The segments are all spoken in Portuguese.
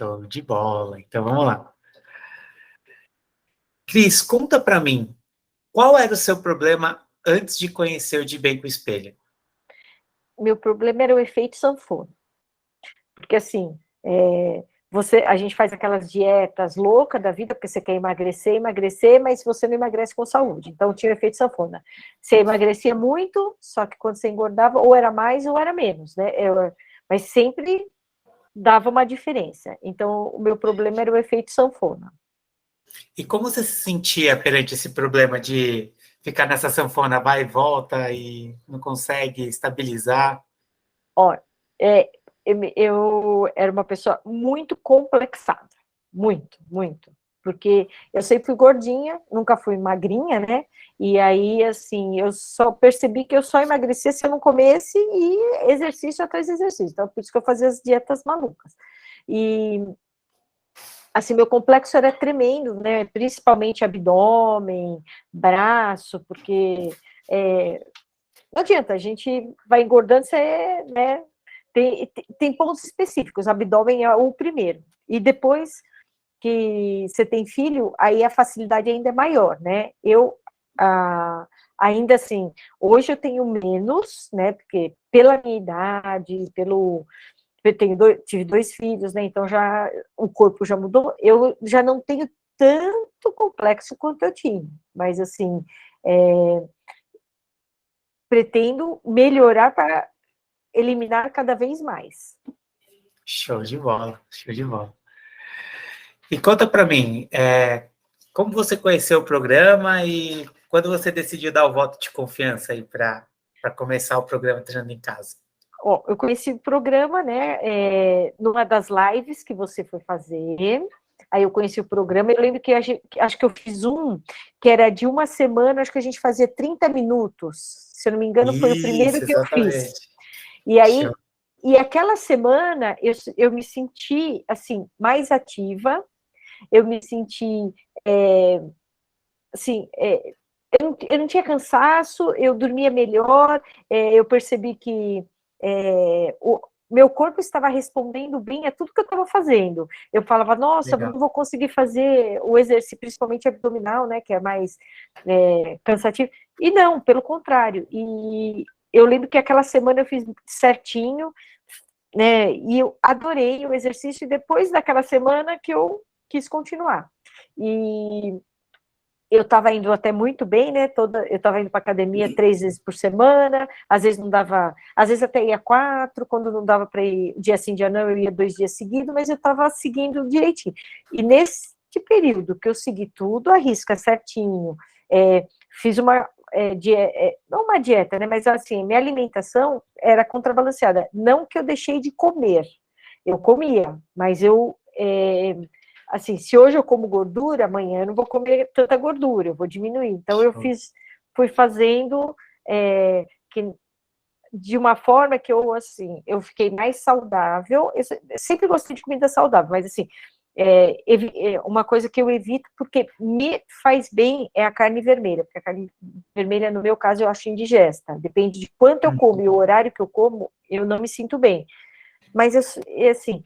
Show de bola. Então, vamos lá. Cris, conta para mim, qual era o seu problema antes de conhecer o De Bem com o Espelho? Meu problema era o efeito sanfona. Porque, assim, a gente faz aquelas dietas loucas da vida, porque você quer emagrecer, mas você não emagrece com saúde. Então, tinha o efeito sanfona. Você emagrecia muito, só que quando você engordava, ou era mais ou era menos, né? Mas sempre dava uma diferença. Então, o meu problema era o efeito sanfona. E como você se sentia perante esse problema de ficar nessa sanfona, vai e volta e não consegue estabilizar? Ó, eu era uma pessoa muito complexada, muito, muito, porque eu sempre fui gordinha, nunca fui magrinha, né? E aí, assim, eu só percebi que eu só emagrecia se eu não comesse e exercício atrás de exercício. Então, por isso que eu fazia as dietas malucas. E, assim, meu complexo era tremendo, né? Principalmente abdômen, braço, porque não adianta, a gente vai engordando, você, né? Tem pontos específicos, abdômen é o primeiro. E depois que você tem filho, aí a facilidade ainda é maior, né? Ainda assim, hoje eu tenho menos, né? Porque pela minha idade, eu tive 2 filhos, né? Então já o corpo já mudou. Eu já não tenho tanto complexo quanto eu tinha, mas assim, pretendo melhorar para eliminar cada vez mais. Show de bola, show de bola. E conta para mim, como você conheceu o programa e quando você decidiu dar o voto de confiança aí para começar o programa Treinando em Casa? Ó, eu conheci o programa, né, numa das lives que você foi fazer, aí eu conheci o programa, eu lembro que acho que eu fiz um, que era de uma semana, acho que a gente fazia 30 minutos, se eu não me engano foi o primeiro Isso, que eu fiz. exatamente. E Show. aí, e aquela semana, eu me senti, assim, mais ativa, eu me senti, assim, eu não tinha cansaço, eu dormia melhor, eu percebi que o meu corpo estava respondendo bem a tudo que eu estava fazendo. Eu falava, nossa, eu Legal. não vou conseguir fazer o exercício, principalmente abdominal, né, que é mais cansativo. E não, pelo contrário. E eu lembro que aquela semana eu fiz certinho, né, e eu adorei o exercício, e depois daquela semana que eu quis continuar. E eu estava indo até muito bem, né? Eu estava indo para academia 3 vezes por semana, às vezes não dava, às vezes até ia 4, quando não dava para ir dia sim, dia não, eu ia 2 dias seguidos, mas eu estava seguindo direitinho. E nesse período que eu segui tudo, a risca certinho, fiz uma, não uma dieta, né? Mas assim, minha alimentação era contrabalanceada. Não que eu deixei de comer, eu comia, mas assim, se hoje eu como gordura, amanhã eu não vou comer tanta gordura, eu vou diminuir. Então, fui fazendo que, de uma forma que assim, eu fiquei mais saudável. Eu sempre gostei de comida saudável, mas, assim, uma coisa que eu evito, porque me faz bem, é a carne vermelha, porque a carne vermelha, no meu caso, eu acho indigesta. Depende de quanto eu como e o horário que eu como, eu não me sinto bem. Mas, assim,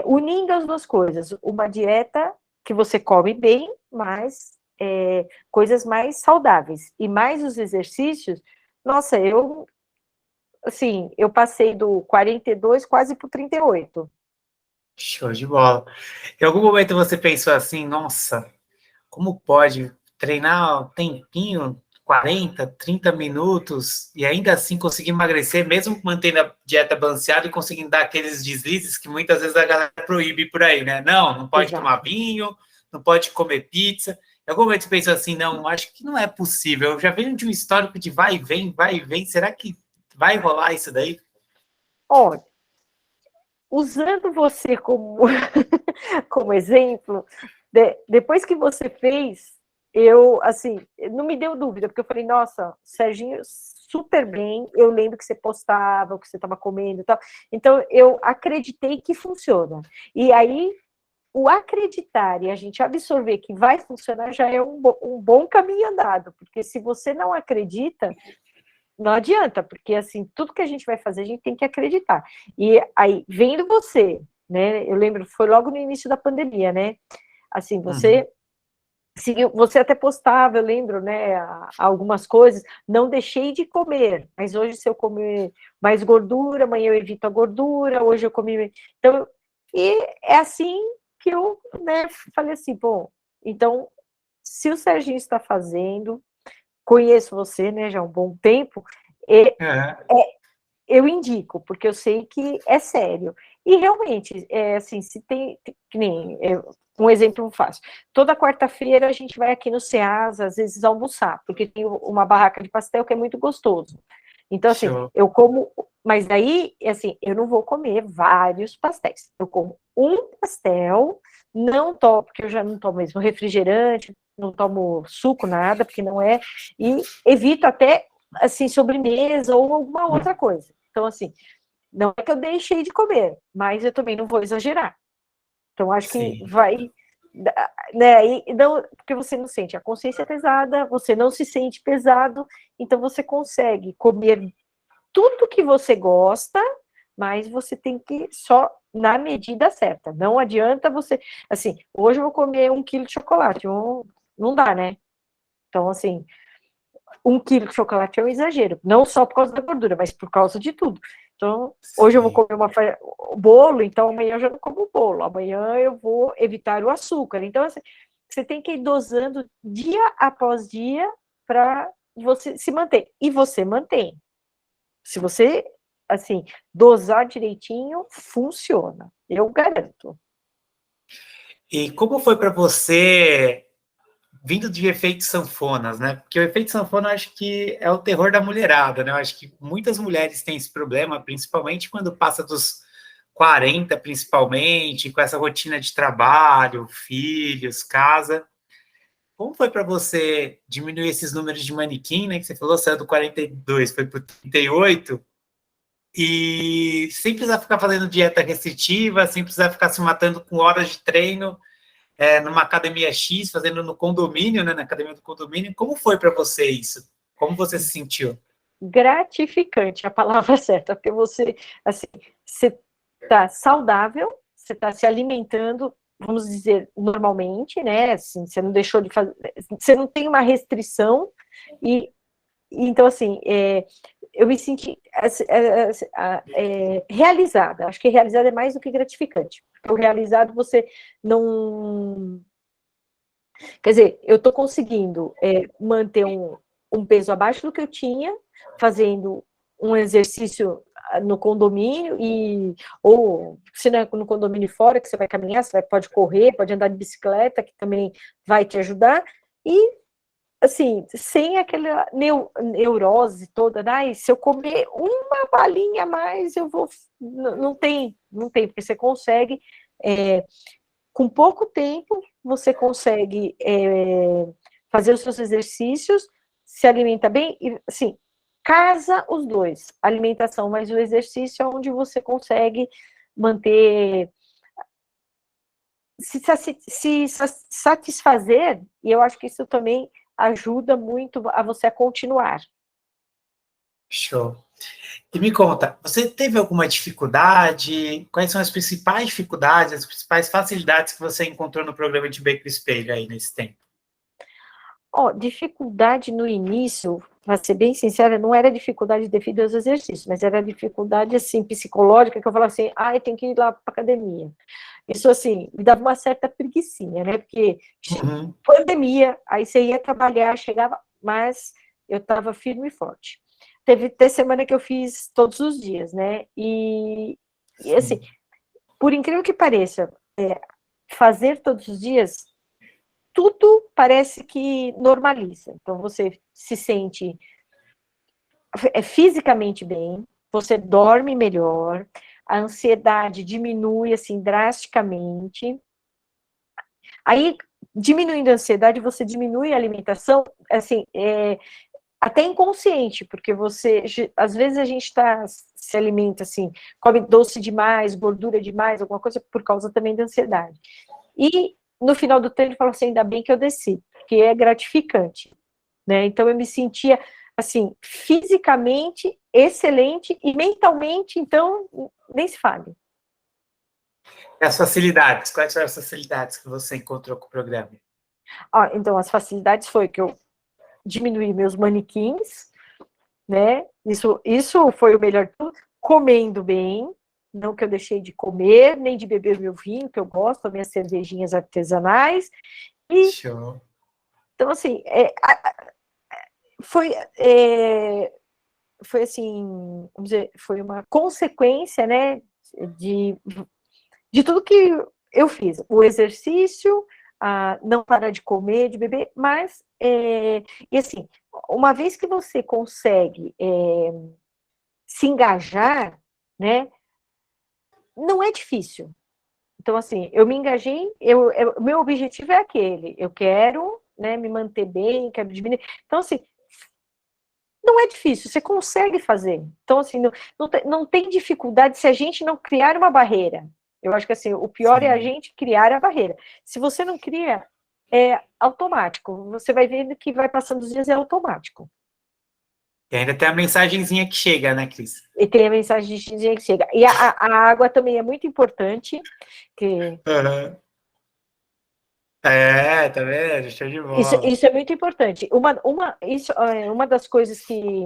unindo as duas coisas, uma dieta que você come bem, mas coisas mais saudáveis, e mais os exercícios, nossa, assim, eu passei do 42 quase para o 38. Show de bola. Em algum momento você pensou assim, nossa, como pode treinar um tempinho, 40, 30 minutos, e ainda assim conseguir emagrecer, mesmo mantendo a dieta balanceada e conseguindo dar aqueles deslizes que muitas vezes a galera proíbe por aí, né? Não pode tomar Exato. vinho, não pode comer pizza. Em algum momento você pensou assim, não, acho que não é possível. Eu já venho de um histórico de vai e vem, será que vai rolar isso daí? Olha, usando você como, como exemplo, depois que você fez, eu, assim, não me deu dúvida, porque eu falei, nossa, Serginho, super bem, eu lembro que você postava, o que você estava comendo e tal, então eu acreditei que funciona. E aí, o acreditar e a gente absorver que vai funcionar já é um bom caminho andado, porque se você não acredita, não adianta, porque assim, tudo que a gente vai fazer, a gente tem que acreditar. E aí, vendo você né? Eu lembro, foi logo no início da pandemia, né? Assim, você até postava, eu lembro, né, algumas coisas, não deixei de comer, mas hoje se eu comer mais gordura, amanhã eu evito a gordura, hoje eu comi... Então, e é assim que eu, né, falei assim, bom, então, se o Serginho está fazendo, conheço você, né, já há um bom tempo, eu indico, porque eu sei que é sério. E realmente, assim, se tem, que nem, um exemplo fácil. Toda quarta-feira a gente vai aqui no Ceasa, às vezes almoçar, porque tem uma barraca de pastel que é muito gostoso. Então, assim, Show. eu como, mas daí, assim, eu não vou comer vários pastéis. Eu como um pastel, não tomo, porque eu já não tomo mesmo refrigerante, não tomo suco, nada, porque não é, e evito até, assim, sobremesa ou alguma outra coisa. Então, assim, não é que eu deixei de comer, mas eu também não vou exagerar. Então, acho que Sim. vai, né, e não, porque você não sente a consciência pesada, você não se sente pesado, então você consegue comer tudo que você gosta, mas você tem que só na medida certa. Não adianta você, assim, hoje eu vou comer 1 quilo de chocolate, não dá, né? Então, assim, 1 quilo de chocolate é um exagero, não só por causa da gordura, mas por causa de tudo. Então, hoje eu vou Sim. comer bolo, então amanhã eu já não como bolo, amanhã eu vou evitar o açúcar. Então, assim, você tem que ir dosando dia após dia para você se manter. E você mantém. Se você, assim, dosar direitinho, funciona. Eu garanto. E como foi para você, vindo de efeitos sanfonas, né? Porque o efeito sanfona eu acho que é o terror da mulherada, né? Eu acho que muitas mulheres têm esse problema, principalmente quando passa dos 40, principalmente, com essa rotina de trabalho, filhos, casa. Como foi para você diminuir esses números de manequim, né? Que você falou, saiu do 42, foi para o 38, e sem precisar ficar fazendo dieta restritiva, sem precisar ficar se matando com horas de treino, numa academia X, fazendo no condomínio, né, na academia do condomínio. Como foi para você isso? Como você se sentiu? Gratificante, a palavra certa, porque você, assim, você está saudável, você está se alimentando, vamos dizer, normalmente, né? Assim, você não deixou de fazer, você não tem uma restrição, e então, assim, eu me senti realizada. Acho que realizada é mais do que gratificante. O realizado você não. Quer dizer, eu estou conseguindo manter um peso abaixo do que eu tinha, fazendo um exercício no condomínio, ou se não é no condomínio fora, que você vai caminhar, você pode correr, pode andar de bicicleta, que também vai te ajudar, e assim, sem aquela neurose toda, né? Se eu comer uma balinha a mais, eu vou. Não tem, porque você consegue, com pouco tempo, você consegue fazer os seus exercícios, se alimenta bem, e assim, casa os dois, a alimentação, mas o exercício é onde você consegue manter. Se satisfazer, e eu acho que isso também ajuda muito a você a continuar. Show. E me conta, você teve alguma dificuldade? Quais são as principais dificuldades, as principais facilidades que você encontrou no programa de Beco Espelho aí nesse tempo? Dificuldade no início, para ser bem sincera, não era dificuldade devido aos exercícios, mas era dificuldade, assim, psicológica, que eu falava assim, tem que ir lá para academia. Isso, assim, me dava uma certa preguicinha, né, porque pandemia, aí você ia trabalhar, chegava, mas eu estava firme e forte. Teve até semana que eu fiz todos os dias, né, e assim, por incrível que pareça, fazer todos os dias, tudo parece que normaliza. Então, você se sente fisicamente bem, você dorme melhor, a ansiedade diminui, assim, drasticamente. Aí, diminuindo a ansiedade, você diminui a alimentação, assim, até inconsciente, porque você, às vezes a gente se alimenta assim, come doce demais, gordura demais, alguma coisa, por causa também da ansiedade. E no final do treino, eu falo assim, ainda bem que eu desci, porque é gratificante, né? Então eu me sentia, assim, fisicamente excelente e mentalmente, então, nem se fale. E as facilidades, quais foram as facilidades que você encontrou com o programa? Então, as facilidades foi que eu diminuí meus manequins, né? Isso foi o melhor de tudo. Comendo bem, não que eu deixei de comer, nem de beber meu vinho, que eu gosto, as minhas cervejinhas artesanais. E, Show. então, assim, foi assim, vamos dizer, foi uma consequência, né, de tudo que eu fiz. O exercício, não parar de comer, de beber, mas, e assim, uma vez que você consegue se engajar, né, não é difícil. Então, assim, eu me engajei, meu objetivo é aquele, eu quero, né, me manter bem, quero diminuir. Então, assim, não é difícil, você consegue fazer. Então, assim, não tem dificuldade se a gente não criar uma barreira. Eu acho que, assim, o pior é a gente criar a barreira. Se você não cria, é automático. Você vai vendo que vai passando os dias, é automático. E ainda tem a mensagenzinha que chega, né, Cris? E tem a mensagem de que chega. E a água também é muito importante. Que... Tá vendo? Show de bola. Isso é muito importante. Uma das coisas que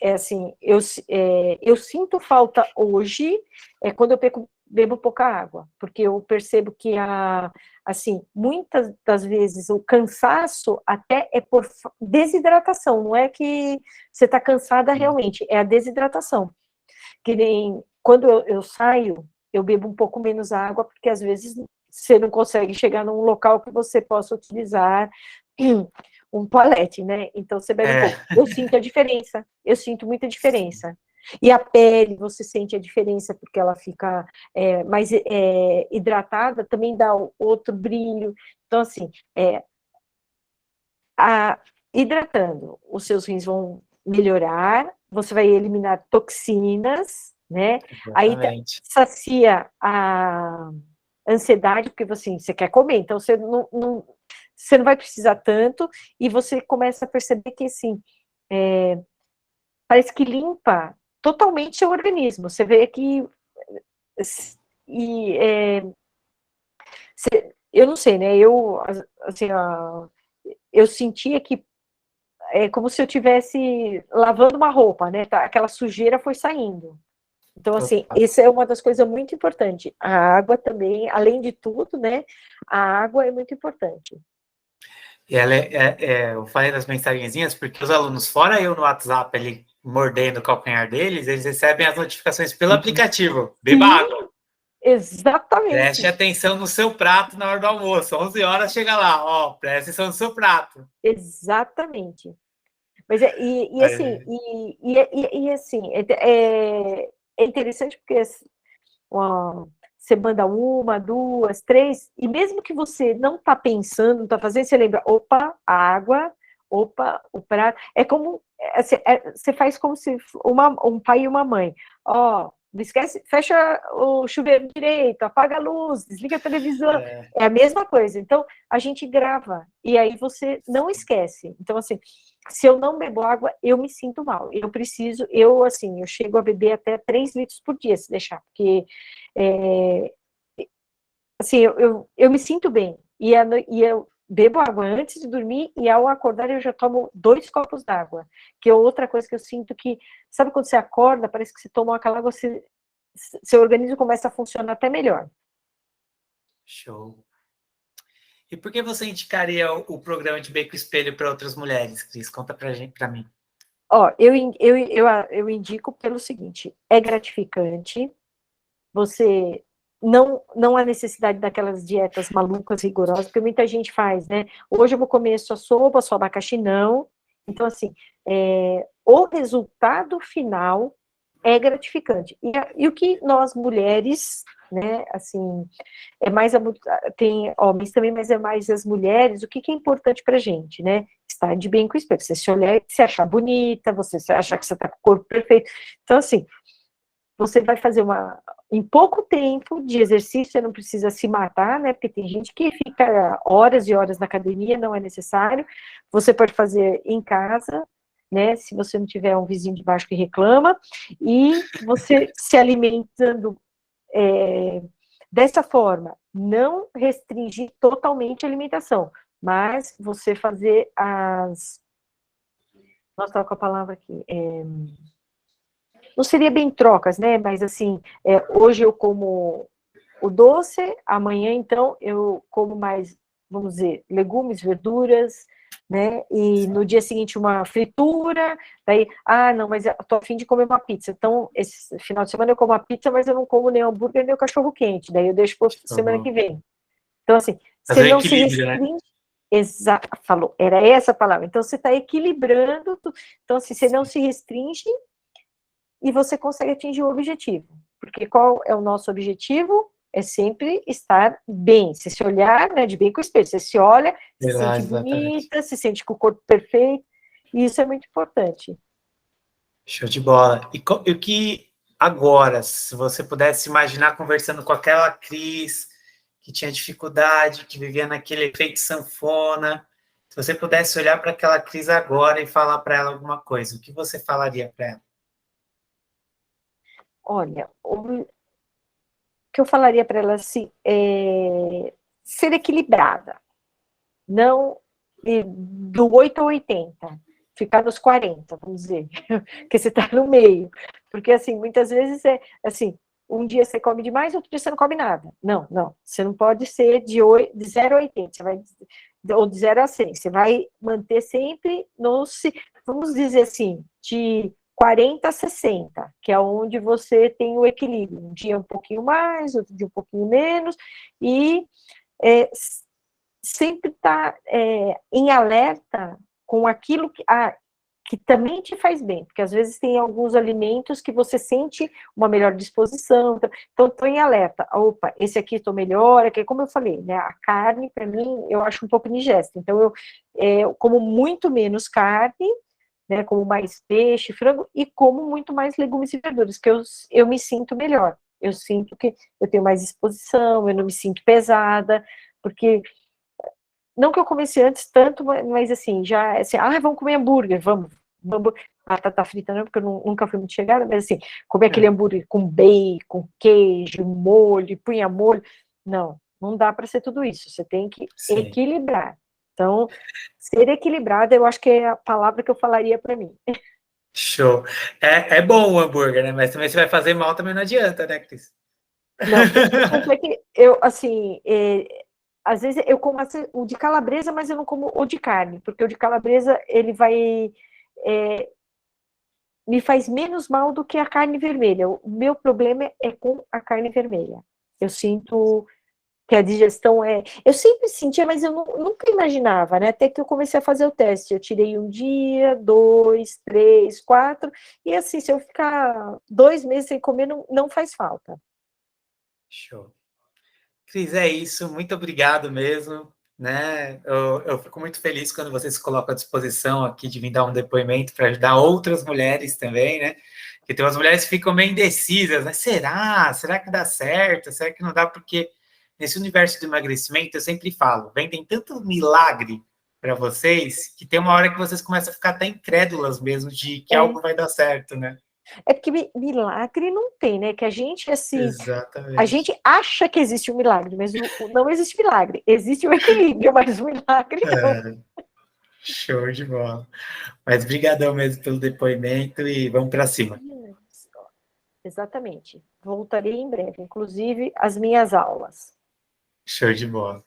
assim, eu sinto falta hoje quando eu bebo pouca água, porque eu percebo que assim, muitas das vezes o cansaço até é por desidratação, não é que você está cansada realmente, é a desidratação. Que nem quando eu saio, eu bebo um pouco menos água, porque às vezes você não consegue chegar num local que você possa utilizar um toalete, né? Então você bebe um pouco. Eu sinto a diferença, eu sinto muita diferença. E a pele, você sente a diferença, porque ela fica mais hidratada, também dá outro brilho. Então, assim, hidratando, os seus rins vão melhorar, você vai eliminar toxinas, né? Exatamente. Aí sacia a ansiedade, porque assim, você quer comer, então você não vai precisar tanto, e você começa a perceber que, assim, parece que limpa totalmente seu organismo. Você vê que... E, eu não sei, né? Assim, eu sentia que é como se eu estivesse lavando uma roupa, né? Aquela sujeira foi saindo. Então, assim, isso é uma das coisas muito importantes. A água também, além de tudo, né? A água é muito importante. E ela eu falei das mensagenzinhas porque os alunos, fora eu no WhatsApp, ali mordendo o calcanhar deles, eles recebem as notificações pelo aplicativo. Beba água. Exatamente. Preste atenção no seu prato na hora do almoço. 11 horas chega lá, ó, preste atenção no seu prato. Exatamente. Mas assim, é interessante porque você manda uma, duas, três, e mesmo que você não está pensando, não está fazendo, você lembra, opa, a água, opa, o prato. É como, você faz como se um pai e uma mãe. Ó, não esquece, fecha o chuveiro direito, apaga a luz, desliga a televisão. É a mesma coisa. Então, a gente grava, e aí você não esquece. Então, assim, se eu não bebo água, eu me sinto mal. Eu chego a beber até 3 litros por dia, se deixar, porque, assim, eu me sinto bem. E eu bebo água antes de dormir, e ao acordar eu já tomo 2 copos d'água, que é outra coisa que eu sinto que, sabe quando você acorda, parece que você toma aquela água, seu organismo começa a funcionar até melhor. Show. E por que você indicaria o programa de Beco Espelho para outras mulheres, Cris? Conta para mim. Ó, eu indico pelo seguinte, é gratificante, você não há necessidade daquelas dietas malucas, rigorosas, porque muita gente faz, né? Hoje eu vou comer só sopa, só abacaxi, não. Então, assim, o resultado final é gratificante. E o que nós mulheres, né, assim, tem homens também, mas é mais as mulheres, o que é importante pra gente, né? Estar de bem com o espelho. Você se olhar e se achar bonita, você se achar que você tá com o corpo perfeito. Então, assim, você vai fazer em pouco tempo de exercício, você não precisa se matar, né? Porque tem gente que fica horas e horas na academia, não é necessário. Você pode fazer em casa, né? Se você não tiver um vizinho de baixo que reclama, e você se alimentando Dessa forma, não restringir totalmente a alimentação, mas você fazer as... Nossa, estava com a palavra aqui. Não seria bem trocas, né? Mas assim, hoje eu como o doce, amanhã, então, eu como mais, vamos dizer, legumes, verduras, né? E no dia seguinte uma fritura, daí, não, mas eu tô a fim de comer uma pizza. Então, esse final de semana eu como a pizza, mas eu não como nem hambúrguer nem o cachorro quente. Daí eu deixo para semana que vem. Então, assim, você Fazer o não se equilíbrio, né? restringe. Exato, falou, era essa a palavra. Então, você está equilibrando. Então, assim, você não se restringe e você consegue atingir o objetivo. Porque qual é o nosso objetivo? É sempre estar bem. Você se olhar, né, de bem com o espelho. Você se olha, se sente Exatamente. bonita, se sente com o corpo perfeito. E isso é muito importante. Show de bola. E o que agora, se você pudesse imaginar conversando com aquela Cris que tinha dificuldade, que vivia naquele efeito sanfona, se você pudesse olhar para aquela Cris agora e falar para ela alguma coisa, o que você falaria para ela? Olha, o que eu falaria para ela assim ser equilibrada. Não do 8 ao 80, ficar nos 40, vamos dizer, que você está no meio. Porque, assim, muitas vezes assim, um dia você come demais, outro dia você não come nada. Não, não, você não pode ser de 0 a 80, você vai, ou de 0 a 100, você vai manter sempre vamos dizer assim, de 40 a 60, que é onde você tem o equilíbrio. Um dia um pouquinho mais, outro dia um pouquinho menos, e é, sempre estar em alerta com aquilo que também te faz bem, porque às vezes tem alguns alimentos que você sente uma melhor disposição, então estou em alerta, opa, esse aqui estou melhor, aqui, como eu falei, né, a carne, para mim, eu acho um pouco indigesta, então eu como muito menos carne, né, como mais peixe, frango, e como muito mais legumes e verduras, que eu me sinto melhor, eu sinto que eu tenho mais disposição, eu não me sinto pesada, porque não que eu comecei antes tanto, mas assim, já, assim, vamos comer hambúrguer, vamos. Batata frita não, porque eu nunca fui muito chegada, mas assim, comer aquele hambúrguer com bacon, queijo, molho, punha molho. Não, não dá para ser tudo isso. Você tem que Sim. equilibrar. Então, ser equilibrada, eu acho que é a palavra que eu falaria para mim. Show. É bom o hambúrguer, né? Mas também se vai fazer mal, também não adianta, né, Cris? Não, tanto é que eu, assim, às vezes eu como o de calabresa, mas eu não como o de carne, porque o de calabresa, ele vai, me faz menos mal do que a carne vermelha. O meu problema é com a carne vermelha. Eu sinto que a digestão eu sempre sentia, mas eu nunca imaginava, né? Até que eu comecei a fazer o teste. Eu tirei um dia, 2, 3, 4, e assim, se eu ficar 2 meses sem comer, não faz falta. Show. Cris, é isso. Muito obrigado mesmo. Né? Eu fico muito feliz quando você se coloca à disposição aqui de vir dar um depoimento para ajudar outras mulheres também, né? Porque tem umas mulheres que ficam meio indecisas, né? Será? Será que dá certo? Será que não dá? Porque nesse universo do emagrecimento, eu sempre falo, vendem tanto milagre para vocês que tem uma hora que vocês começam a ficar até incrédulas mesmo de que É, algo vai dar certo, né? é porque milagre não tem, né? Que a gente, assim, a Exatamente. gente acha que existe um milagre, mas não existe milagre. Existe o equilíbrio, mas o milagre não. É, show de bola. Mas brigadão mesmo pelo depoimento e vamos para cima. Exatamente. Voltarei em breve, inclusive as minhas aulas. Show de bola.